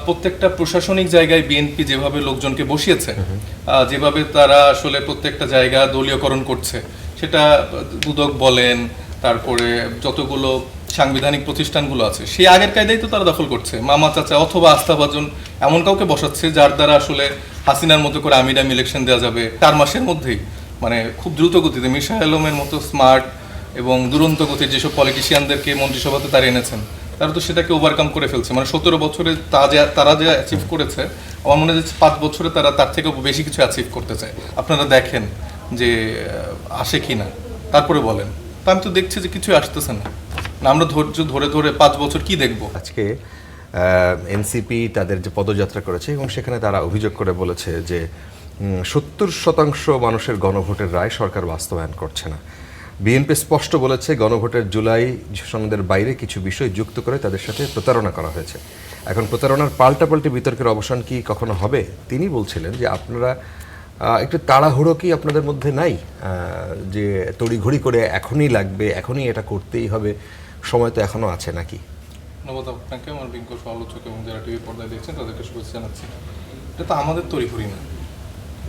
প্রত্যেকটা প্রশাসনিক জায়গায় বিএনপি যেভাবে লোকজনকে বসিয়েছে, যেভাবে তারা আসলে প্রত্যেকটা জায়গা দলীয়করণ করছে, সেটা দুদক বলেন, তারপরে যতগুলো সাংবিধানিক প্রতিষ্ঠানগুলো আছে সেই আগের কায়দায় তো তারা দখল করছে। মামা চাচা অথবা আস্থাভাজন এমন কাউকে বসাচ্ছে যার দ্বারা আসলে হাসিনার মতো করে আমির ইলেকশন দেওয়া যাবে 4 মাসের মধ্যেই। মানে খুব দ্রুত গতিতে মির্জা আলমের মতো স্মার্ট এবং দুরন্ত গতির যেসব পলিটিশিয়ানদেরকে মন্ত্রিসভাতে তারা এনেছেন, তারা তো সেটাকে ওভারকাম করে ফেলছে। মানে 17 বছরে তারা যে অ্যাচিভ করেছে, আমার মনে হয় 5 বছরে তারা তার থেকেও বেশি কিছু অ্যাচিভ করতে চায়। আপনারা দেখেন যে আসে কি না, তারপরে বলেন। তা আমি তো দেখছি যে কিছু আসতেছে না। আমরা ধৈর্য ধরে ধরে 5 বছর কি দেখব? আজকে এনসিপি তাদের যে পদযাত্রা করেছে এবং সেখানে তারা অভিযোগ করে বলেছে যে 70% মানুষের গণভোটের রায় সরকার বাস্তবায়ন করছে না। বিএনপি স্পষ্ট বলেছে গণভোটের জুলাই সনদের বাইরে কিছু বিষয় যুক্ত করে তাদের সাথে প্রতারণা করা হয়েছে। এখন প্রতারণার পাল্টাপাল্টি বিতর্কের অবসান কি কখনো হবে? তিনি বলছিলেন যে আপনারা একটু তাড়াহুড়ো কি আপনাদের মধ্যে নাই, যে তড়িঘড়ি করে এখনই লাগবে, এখনই এটা করতেই হবে, সময় তো এখনো আছে নাকি? ধন্যবাদ আপনাকে, আমার বিজ্ঞ সমালোচক এবং যারা টিভি পর্দায় দেখছেন তাদেরকে শুভেচ্ছা জানাচ্ছি। এটা তো আমাদের তড়িঘড়ি না,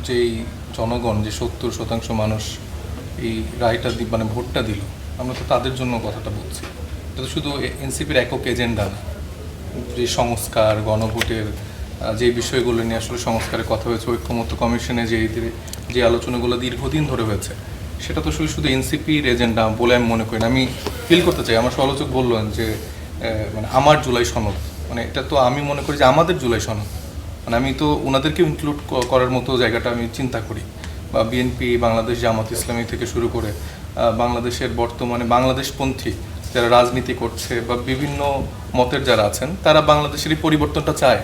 যেই জনগণ, যে 70% মানুষ এই রায়টা মানে ভোটটা দিল, আমরা তো তাদের জন্য কথাটা বলছি। এটা তো শুধু এনসিপির একক এজেন্ডা না। যে সংস্কার, গণভোটের যে বিষয়গুলো নিয়ে আসলে সংস্কারের কথা হয়েছে, ঐক্যমত্য কমিশনে যে আলোচনাগুলো দীর্ঘদিন ধরে হয়েছে, সেটা তো আসলে শুধু এনসিপির এজেন্ডা বলে আমি মনে করি না। আমি ফিল করতে চাই, আমার সমালোচক বললেন যে মানে আমার জুলাই সনদ, মানে এটা তো আমি মনে করি যে আমাদের জুলাই সনদ। মানে আমি তো ওনাদেরকেও ইনক্লুড করার মতো জায়গাটা আমি চিন্তা করি। বা বিএনপি, বাংলাদেশ জামাত ইসলামী থেকে শুরু করে বাংলাদেশের বর্তমানে বাংলাদেশপন্থী যারা রাজনীতি করছে বা বিভিন্ন মতের যারা আছেন, তারা বাংলাদেশের এই পরিবর্তনটা চায়।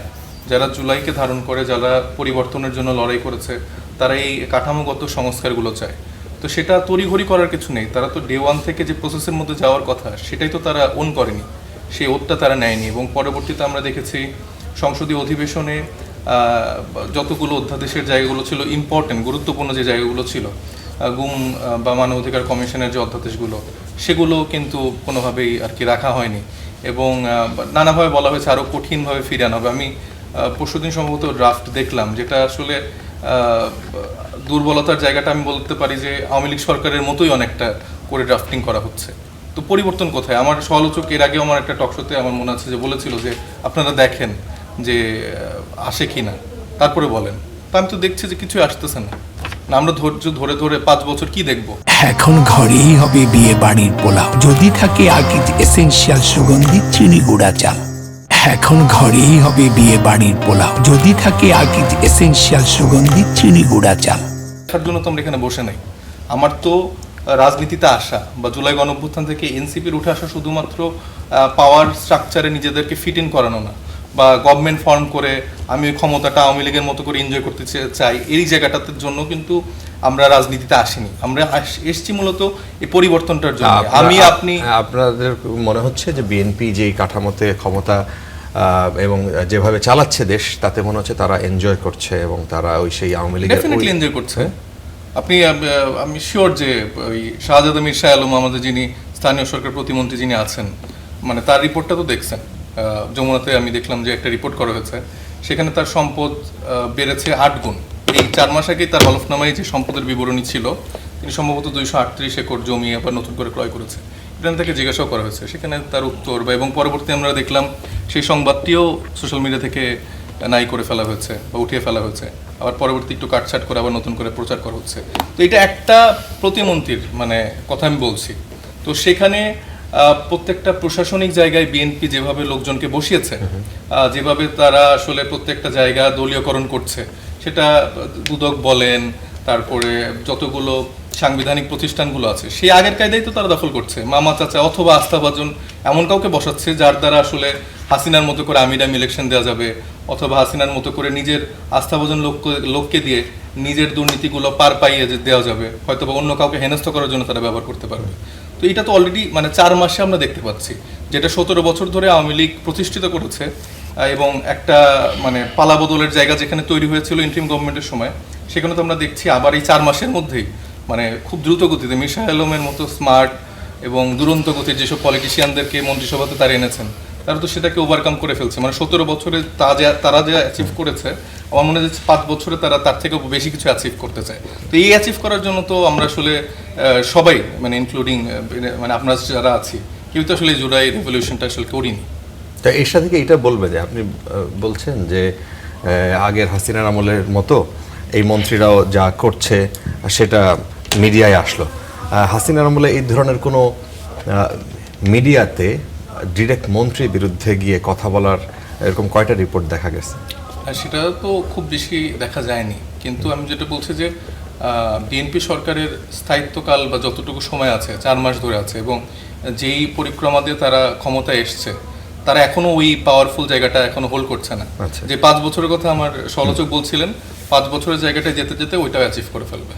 যারা জুলাইকে ধারণ করে, যারা পরিবর্তনের জন্য লড়াই করেছে, তারা এই কাঠামোগত সংস্কারগুলো চায়। তো সেটা তড়িঘড়ি করার কিছু নেই। তারা তো ডে ওয়ান থেকে যে প্রসেসের মধ্যে যাওয়ার কথা, সেটাই তো তারা ওন করেনি, সেই ওতটা তারা নেয়নি। এবং পরবর্তীতে আমরা দেখেছি সংসদীয় অধিবেশনে যতগুলো অধ্যাদেশের জায়গাগুলো ছিল ইম্পর্টেন্ট, গুরুত্বপূর্ণ যে জায়গাগুলো ছিল, গুম বা মানবাধিকার কমিশনের যে অধ্যাদেশগুলো, সেগুলো কিন্তু কোনোভাবেই আর কি রাখা হয়নি। এবং নানাভাবে বলা হয়েছে আরও কঠিনভাবে ফিরে আনা হবে। আমি পরশুদিন সম্ভবত ড্রাফট দেখলাম, যেটা আসলে দুর্বলতার জায়গাটা আমি বলতে পারি যে আওয়ামী লীগ সরকারের মতোই অনেকটা করে ড্রাফটিং করা হচ্ছে। তো পরিবর্তন কোথায়? আমার সমালোচক এর আগে আমার একটা টকশোতে আমার মনে আছে যে বলেছিল যে আপনারা দেখেন যে আসে কি না, তারপরে বলেন। তা আমি তো দেখছি যে কিছু আসতেছে না। আমরা ধৈর্য ধরে ধরে 5 বছর কি দেখব? এখন ঘরেই হবে বিয়ে বাড়ির পোলাও, যদি থাকে আকিজ এসেনশিয়াল সুগন্ধি চিনি গুঁড়া চাল। এখন ঘরেই হবে বিয়ে বাড়ির পোলাও, যদি থাকে আকিজ এসেনশিয়াল সুগন্ধি চিনি গুঁড়া চাল। তার জন্য তো আমরা এখানে বসে নাই। আমার তো রাজনীতিতে আসা বা জুলাই গণঅভ্যুত্থান থেকে এনসিপির উঠে আসা শুধুমাত্র পাওয়ার স্ট্রাকচারে নিজেদেরকে ফিট ইন করানো না, বা গভর্নমেন্ট ফর্ম করে আমি ওই ক্ষমতাটা আওয়ামী লীগের মতো করে এনজয় করতে চাই, এই জায়গাটার জন্য কিন্তু আমরা রাজনীতিতে আসিনি। আমরা এসছি মূলত এই পরিবর্তনটার জন্য। আপনাদের মনে হচ্ছে যে বিএনপি যে কাঠামোতে ক্ষমতা এবং যেভাবে চালাচ্ছে দেশ, তাতে মনে হচ্ছে তারা এনজয় করছে এবং তারা ওই সেই আওয়ামী লীগের ডেফিনেটলি এনজয় করছে। আমি শিওর যে ওই শাহজাদা মির্জা আলম, আমাদের যিনি স্থানীয় সরকার প্রতিমন্ত্রী যিনি আছেন, মানে তার রিপোর্টটা তো দেখছেন। যমুনাতে আমি দেখলাম যে একটা রিপোর্ট করা হয়েছে, সেখানে তার সম্পদ বেড়েছে 8 গুণ। এই 4 মাস আগেই তার হলফনামায় যে সম্পদের বিবরণী ছিল, তিনি সম্ভবত 238 একর জমি আবার নতুন করে ক্রয় করেছে। এটা তাকে জিজ্ঞাসাও করা হয়েছে, সেখানে তার উত্তর এবং পরবর্তী আমরা দেখলাম সেই সংবাদটিও সোশ্যাল মিডিয়া থেকে নাই করে ফেলা হয়েছে বা উঠিয়ে ফেলা হয়েছে। আবার পরবর্তী একটু কাটছাট করে আবার নতুন করে প্রচার করা হচ্ছে। তো এটা একটা প্রতিমন্ত্রীর মানে কথা আমি বলছি। তো সেখানে প্রত্যেকটা প্রশাসনিক জায়গায় বিএনপি যেভাবে লোকজনকে বসিয়েছে, যেভাবে তারা আসলে প্রত্যেকটা জায়গা দলীয়করণ করছে, সেটা দুদক বলেন, তারপরে যতগুলো সাংবিধানিক প্রতিষ্ঠানগুলো আছে সেই আগের কায়দায় তো তারা দখল করছে। মামা চাচা অথবা আস্থাভাজন এমন কাউকে বসাচ্ছে যার দ্বারা আসলে হাসিনার মতো করে আমির ইলেকশন দেওয়া যাবে, অথবা হাসিনার মতো করে নিজের আস্থাভাজন লোককে দিয়ে নিজের দুর্নীতিগুলো পার পাইয়ে দেওয়া যাবে, হয়তো বা অন্য কাউকে হেনস্থ করার জন্য তারা ব্যবহার করতে পারবে। তো এটা তো অলরেডি মানে 4 মাসে আমরা দেখতে পাচ্ছি, যেটা 17 বছর ধরে আওয়ামী লীগ প্রতিষ্ঠিত করেছে। এবং একটা মানে পালাবদলের জায়গা যেখানে তৈরি হয়েছিল ইন্টারিম গভর্নমেন্টের সময়, সেখানে তো আমরা দেখছি আবার এই 4 মাসের মধ্যেই মানে খুব দ্রুত গতিতে মির্জা আলমের মতো স্মার্ট এবং দুরন্ত গতির যেসব পলিটিশিয়ানদেরকে মন্ত্রিসভাতে তারা এনেছেন, তারা তো সেটাকে ওভারকাম করে ফেলছে। মানে 17 বছরে তারা যে অ্যাচিভ করেছে, আমার মনে হয় যে 5 বছরে তারা তার থেকে বেশি কিছু অ্যাচিভ করতে চায়। তো এই অ্যাচিভ করার জন্য তো আমরা আসলে সবাই, মানে ইনক্লুডিং মানে আপনারা যারা আছি, কেউ তো আসলে জুলাই রেভলিউশনটা আসলে করিনি। তা এর সাথে কি এটা বলবে যে আপনি বলছেন যে আগের হাসিনার আমলের মতো এই মন্ত্রীরাও যা করছে সেটা মিডিয়ায় আসলো, হাসিনার আমলে এই ধরনের কোনো মিডিয়াতে ডিরেক্ট মন্ত্রীর বিরুদ্ধে গিয়ে কথা বলার এরকম কয়টা রিপোর্ট দেখা গেছে? সেটা তো খুব বেশি দেখা যায়নি, কিন্তু আমি যেটা বলছি যে বিএনপি সরকারের স্থায়িত্বকাল বা যতটুকু সময় আছে 4 মাস ধরে আছে, এবং যেই পরিক্রমা দিয়ে তারা ক্ষমতায় এসছে তারা এখনো ওই পাওয়ারফুল জায়গাটা এখনো হোল্ড করছে না। আচ্ছা। যে 5 বছরের কথা আমার সমালোচক বলছিলেন, 5 বছরের জায়গাটায় যেতে যেতে ওইটাও অ্যাচিভ করে ফেলবে।